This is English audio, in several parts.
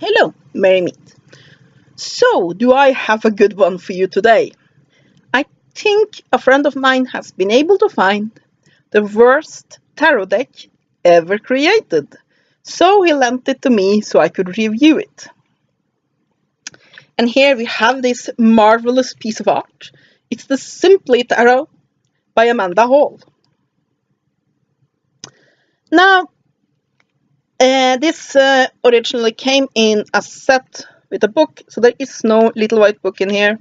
Hello, Merry Meet. So, do I have a good one for you today? I think a friend of mine has been able to find the worst tarot deck ever created. So he lent it to me so I could review it. And here we have this marvelous piece of art. It's the Simply Tarot by Amanda Hall. Now, this originally came in a set with a book, so there is no little white book in here.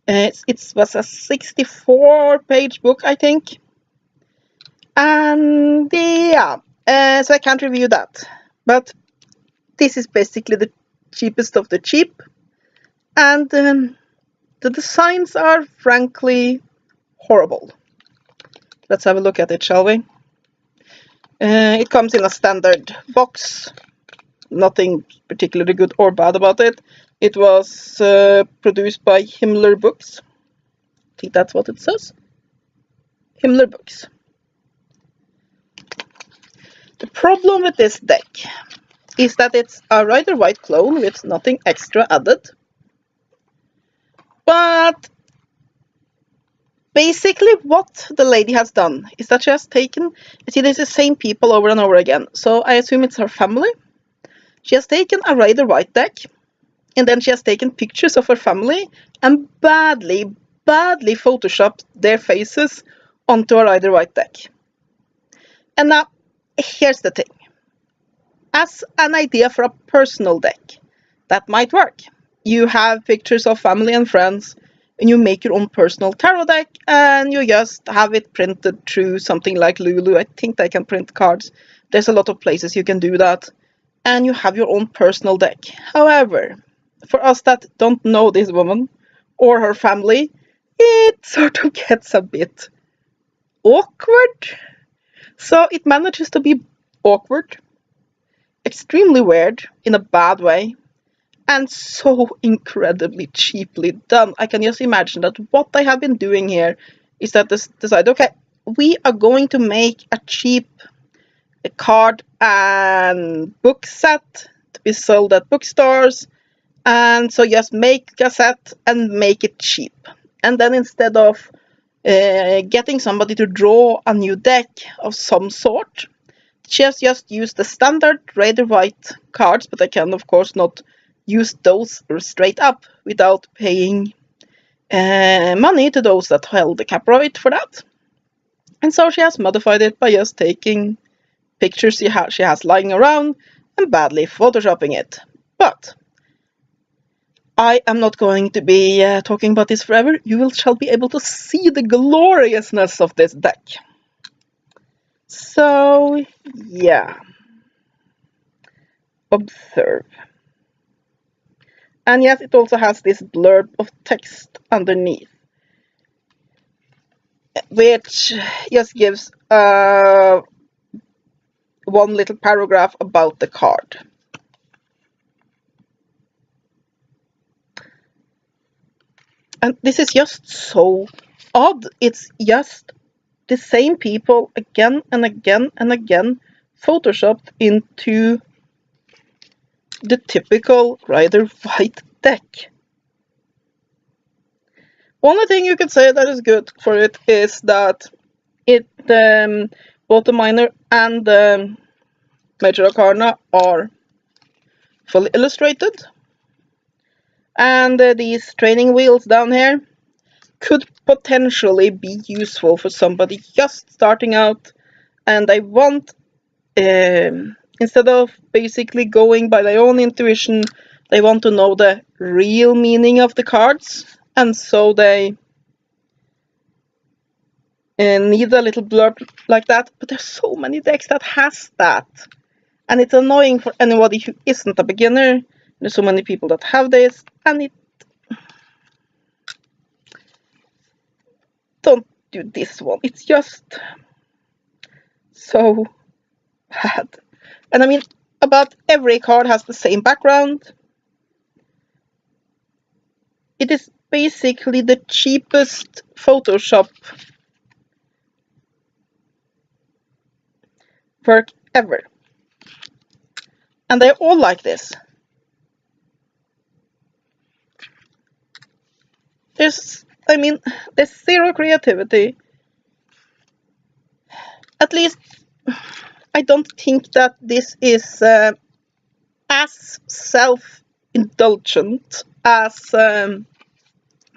It was a 64-page book, I think. And yeah, so I can't review that. But this is basically the cheapest of the cheap. And the designs are frankly horrible. Let's have a look at it, shall we? It comes in a standard box. Nothing particularly good or bad about it. It was produced by Himmler Books. I think that's what it says. Himmler Books. The problem with this deck is that it's a Rider-Waite clone with nothing extra added. But basically what the lady has done is that she has taken, you see, there's the same people over and over again. So I assume it's her family. She has taken a Rider-Waite deck, and then she has taken pictures of her family and badly photoshopped their faces onto a Rider-Waite deck. And now, here's the thing. As an idea for a personal deck, that might work. You have pictures of family and friends, and you make your own personal tarot deck, and you just have it printed through something like Lulu. I think they can print cards. There's a lot of places you can do that. And you have your own personal deck. However, for us that don't know this woman or her family, it sort of gets a bit awkward. So it manages to be awkward, extremely weird in a bad way, and so incredibly cheaply done. I can just imagine that what they have been doing here is that they decide, okay, we are going to make a cheap card and book set to be sold at bookstores, and so just make a set and make it cheap. And then instead of getting somebody to draw a new deck of some sort, she has just used the standard Rider-Waite cards, but I can of course not use those straight up without paying money to those that held the copyright for that. And so she has modified it by just taking pictures she has lying around and badly photoshopping it. But I am not going to be talking about this forever. You shall be able to see the gloriousness of this deck. So, yeah. Observe. And yes, it also has this blurb of text underneath, which just gives one little paragraph about the card. And this is just so odd. It's just the same people again and again and again photoshopped into the typical Rider-Waite deck. Only thing you could say that is good for it is that it both the minor and the major arcana are fully illustrated. And these training wheels down here could potentially be useful for somebody just starting out, and they want, instead of basically going by their own intuition, they want to know the real meaning of the cards, and so they need a little blurb like that. But there's so many decks that has that, and it's annoying for anybody who isn't a beginner. There's so many people that have this, and it don't do this one. It's just so bad. And I mean, about every card has the same background. It is basically the cheapest Photoshop work ever. And they're all like this. I mean, there's zero creativity. At least, I don't think that this is as self-indulgent as the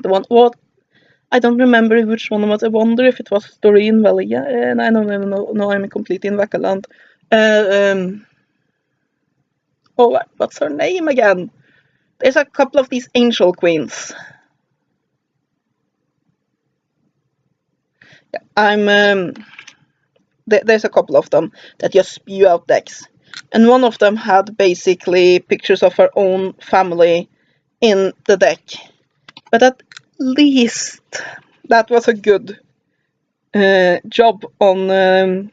one. What, I don't remember which one was. I wonder if it was Doreen Valley. Yeah, and I don't even know. No, I'm completely in Veckaland. Oh, what's her name again? There's a couple of these angel queens. Yeah, there's a couple of them that just spew out decks, and one of them had basically pictures of her own family in the deck. But at least that was a good job on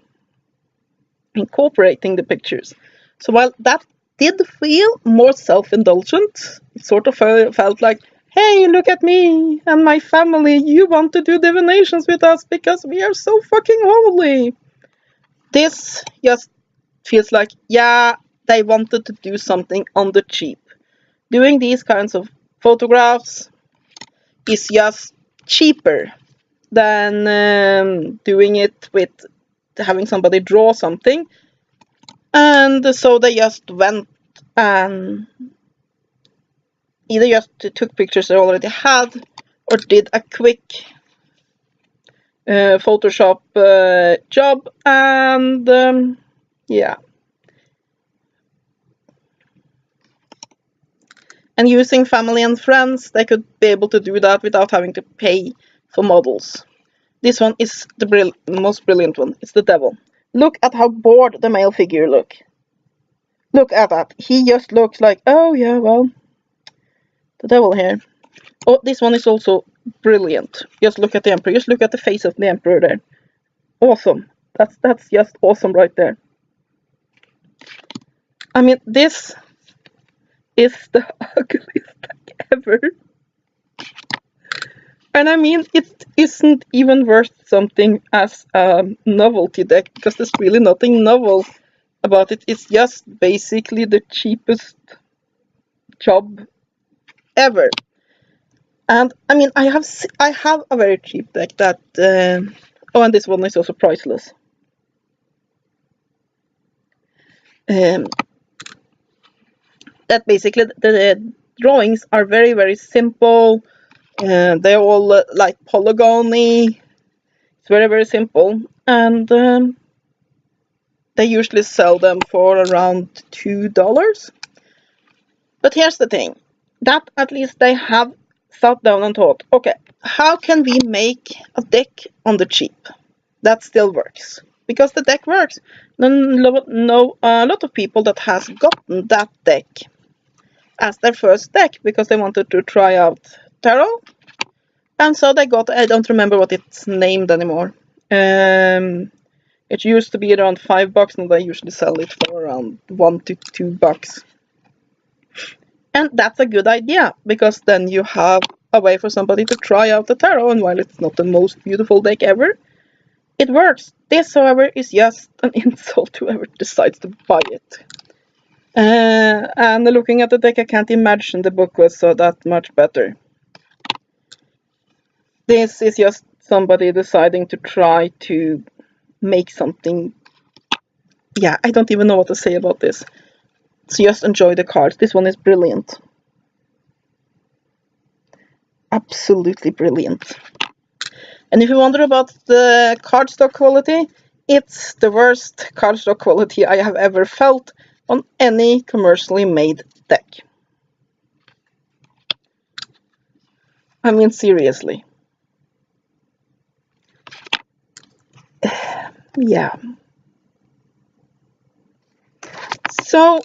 incorporating the pictures. So while that did feel more self-indulgent, it sort of felt like, hey, look at me and my family, you want to do divinations with us because we are so fucking holy. This just feels like, yeah, they wanted to do something on the cheap. Doing these kinds of photographs is just cheaper than doing it with having somebody draw something. And so they just went and either just took pictures they already had or did a quick Photoshop job, and yeah. And using family and friends, they could be able to do that without having to pay for models. This one is the most brilliant one. It's the devil. Look at how bored the male figure look. Look at that. He just looks like, oh yeah, well, the devil here. Oh, this one is also brilliant. Just look at the emperor. Just look at the face of the emperor there. Awesome. That's just awesome right there. I mean, this is the ugliest deck ever. And I mean, it isn't even worth something as a novelty deck because there's really nothing novel about it. It's just basically the cheapest job ever. And I mean, I have a very cheap deck that. Oh, and this one is also priceless. That basically the drawings are very, very simple. They're all like polygony. It's very, very simple, and they usually sell them for around $2. But here's the thing, that at least they have sat down and thought, okay, how can we make a deck on the cheap that still works? Because the deck works. Then a lot of people that has gotten that deck as their first deck because they wanted to try out tarot, and so they got, I don't remember what it's named anymore. It used to be around $5, and they usually sell it for around $1 to $2. And that's a good idea, because then you have a way for somebody to try out the tarot, and while it's not the most beautiful deck ever, it works. This, however, is just an insult to whoever decides to buy it. And looking at the deck, I can't imagine the book was so that much better. This is just somebody deciding to try to make something. Yeah, I don't even know what to say about this. So just enjoy the cards. This one is brilliant. Absolutely brilliant. And if you wonder about the cardstock quality, it's the worst cardstock quality I have ever felt on any commercially made deck. I mean, seriously. Yeah. So,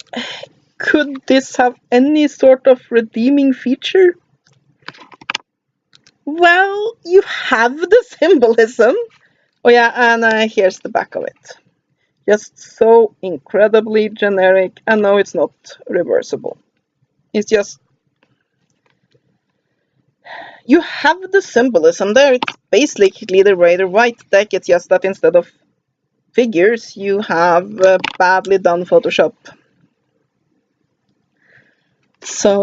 could this have any sort of redeeming feature? Well, you have the symbolism. Oh yeah, and here's the back of it. Just so incredibly generic, and no, it's not reversible. It's just, you have the symbolism there. It's basically the Raider White deck. It's just that instead of figures, you have badly done Photoshop. So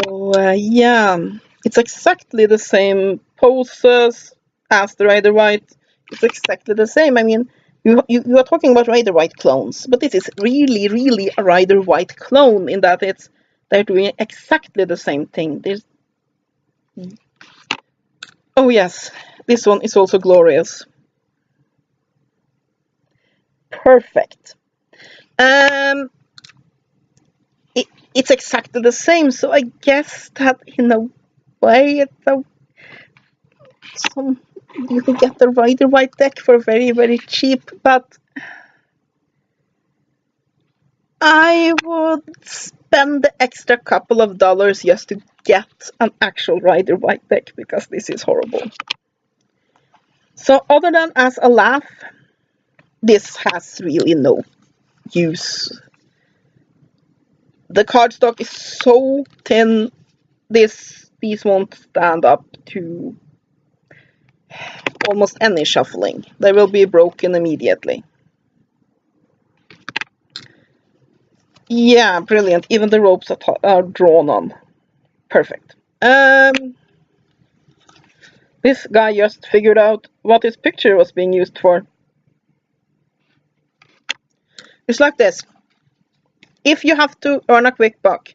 yeah, It's exactly the same poses as the Rider White. It's exactly the same. I mean, you are talking about Rider White clones, but this is really, really a Rider White clone in that they're doing exactly the same thing. Oh yes, this one is also glorious. Perfect. Um, it's exactly the same, so I guess that in a way you can get the Rider White deck for very, very cheap, but I would spend the extra couple of dollars just to get an actual Rider White deck, because this is horrible. So other than as a laugh, this has really no use. The cardstock is so thin, these won't stand up to almost any shuffling. They will be broken immediately. Yeah, brilliant. Even the ropes are drawn on. Perfect. This guy just figured out what his picture was being used for. It's like this. If you have to earn a quick buck,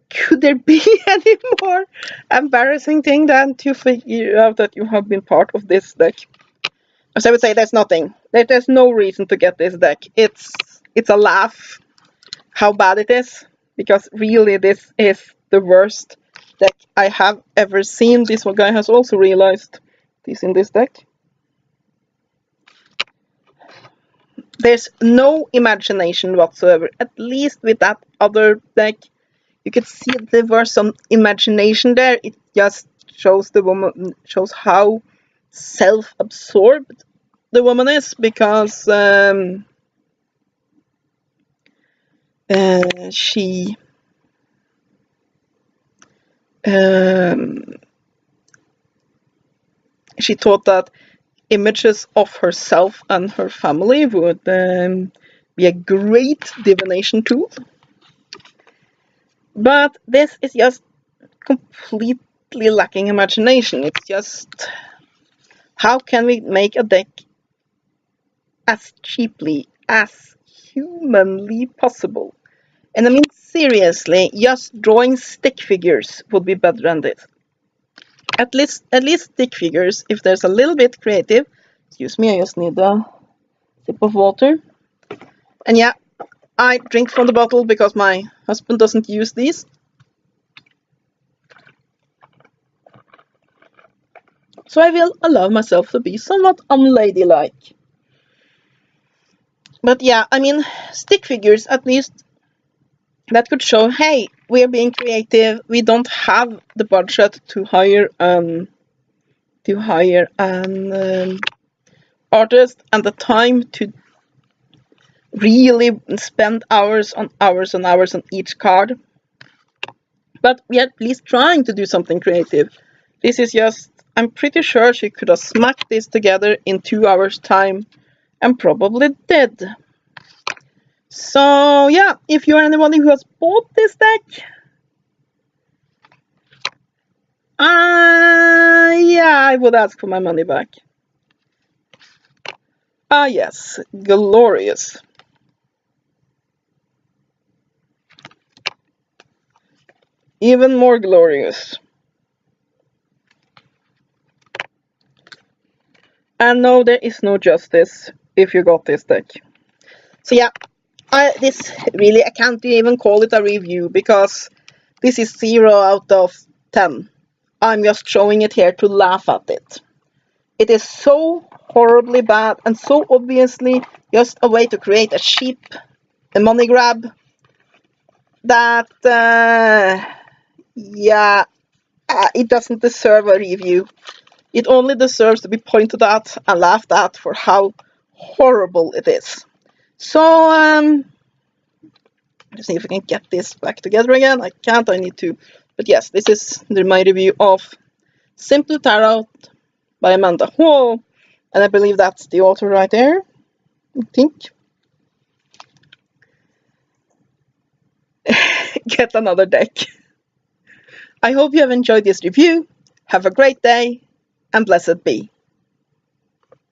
could there be any more embarrassing thing than to figure out that you have been part of this deck? As I would say, there's nothing. There's no reason to get this deck. It's a laugh how bad it is, because really this is the worst deck I have ever seen. This one guy has also realized this in this deck. There's no imagination whatsoever. At least with that other deck, you could see there was some imagination there. It just shows shows how self-absorbed the woman is, because she thought that images of herself and her family would be a great divination tool. But this is just completely lacking imagination. It's just, how can we make a deck as cheaply as humanly possible? And I mean, seriously, just drawing stick figures would be better than this. At least stick figures, if there's a little bit creative. Excuse me, I just need a sip of water. And yeah, I drink from the bottle because my husband doesn't use these. So I will allow myself to be somewhat unladylike. But yeah, I mean, stick figures, at least that could show, hey, we're being creative. We don't have the budget to hire an artist and the time to really spend hours on hours and hours on each card. But we're at least trying to do something creative. This is just, I'm pretty sure she could have smacked this together in 2 hours time, and probably did. So yeah, if you're anybody who has bought this deck, yeah, I would ask for my money back. Ah yes, glorious. Even more glorious. And no, there is no justice if you got this deck. So yeah, I can't even call it a review, because this is 0 out of 10. I'm just showing it here to laugh at it. It is so horribly bad and so obviously just a way to create a cheap money grab that, it doesn't deserve a review. It only deserves to be pointed at and laughed at for how horrible it is. So, let's see if I can get this back together again. I can't, I need to. But yes, this is my review of Simple Tarot by Amanda Hall. And I believe that's the author right there, I think. get another deck. I hope you have enjoyed this review. Have a great day, and blessed be.